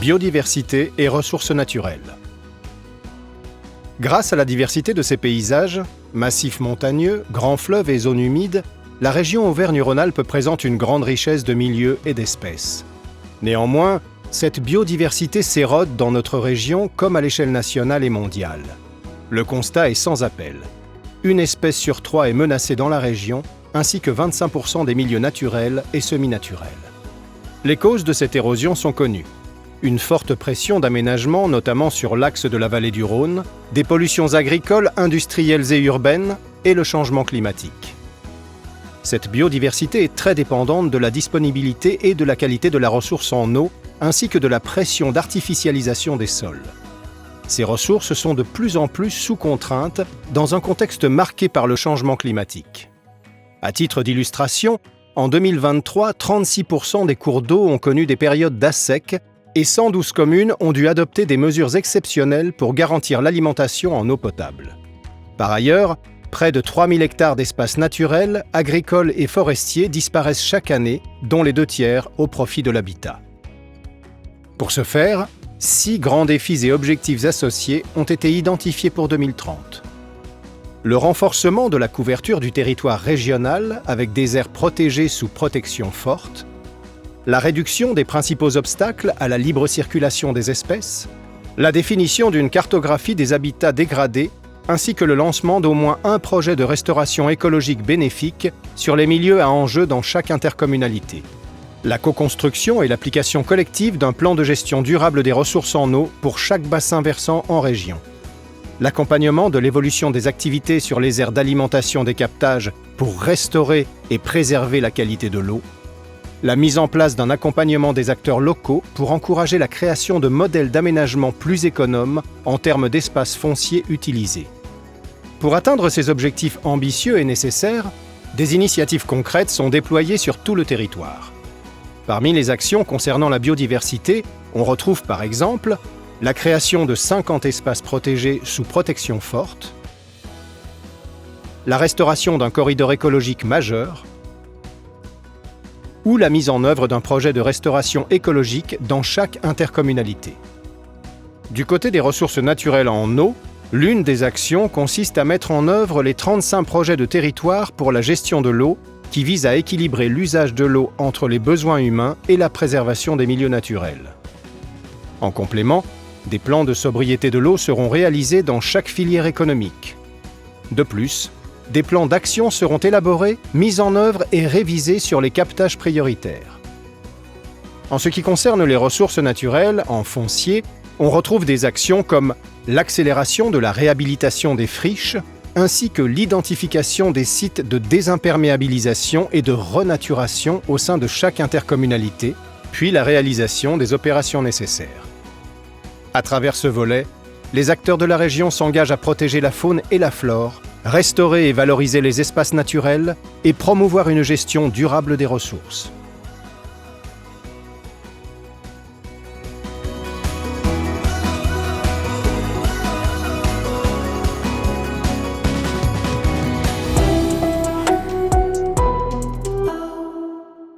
biodiversité et ressources naturelles. Grâce à la diversité de ses paysages, massifs montagneux, grands fleuves et zones humides, la région Auvergne-Rhône-Alpes présente une grande richesse de milieux et d'espèces. Néanmoins, cette biodiversité s'érode dans notre région comme à l'échelle nationale et mondiale. Le constat est sans appel. Une espèce sur 3 est menacée dans la région, ainsi que 25% des milieux naturels et semi-naturels. Les causes de cette érosion sont connues. Une forte pression d'aménagement, notamment sur l'axe de la vallée du Rhône, des pollutions agricoles, industrielles et urbaines, et le changement climatique. Cette biodiversité est très dépendante de la disponibilité et de la qualité de la ressource en eau, ainsi que de la pression d'artificialisation des sols. Ces ressources sont de plus en plus sous contrainte dans un contexte marqué par le changement climatique. À titre d'illustration, en 2023, 36% des cours d'eau ont connu des périodes d'assec et 112 communes ont dû adopter des mesures exceptionnelles pour garantir l'alimentation en eau potable. Par ailleurs, près de 3000 hectares d'espaces naturels, agricoles et forestiers disparaissent chaque année, dont les 2/3 au profit de l'habitat. Pour ce faire, 6 grands défis et objectifs associés ont été identifiés pour 2030. Le renforcement de la couverture du territoire régional avec des aires protégées sous protection forte, la réduction des principaux obstacles à la libre circulation des espèces, la définition d'une cartographie des habitats dégradés, ainsi que le lancement d'au moins un projet de restauration écologique bénéfique sur les milieux à enjeu dans chaque intercommunalité. La co-construction et l'application collective d'un plan de gestion durable des ressources en eau pour chaque bassin versant en région. L'accompagnement de l'évolution des activités sur les aires d'alimentation des captages pour restaurer et préserver la qualité de l'eau. La mise en place d'un accompagnement des acteurs locaux pour encourager la création de modèles d'aménagement plus économes en termes d'espaces fonciers utilisés. Pour atteindre ces objectifs ambitieux et nécessaires, des initiatives concrètes sont déployées sur tout le territoire. Parmi les actions concernant la biodiversité, on retrouve par exemple la création de 50 espaces protégés sous protection forte, la restauration d'un corridor écologique majeur, ou la mise en œuvre d'un projet de restauration écologique dans chaque intercommunalité. Du côté des ressources naturelles en eau, l'une des actions consiste à mettre en œuvre les 35 projets de territoire pour la gestion de l'eau qui visent à équilibrer l'usage de l'eau entre les besoins humains et la préservation des milieux naturels. En complément, des plans de sobriété de l'eau seront réalisés dans chaque filière économique. De plus, des plans d'action seront élaborés, mis en œuvre et révisés sur les captages prioritaires. En ce qui concerne les ressources naturelles, en foncier, on retrouve des actions comme l'accélération de la réhabilitation des friches, ainsi que l'identification des sites de désimperméabilisation et de renaturation au sein de chaque intercommunalité, puis la réalisation des opérations nécessaires. À travers ce volet, les acteurs de la région s'engagent à protéger la faune et la flore, restaurer et valoriser les espaces naturels et promouvoir une gestion durable des ressources.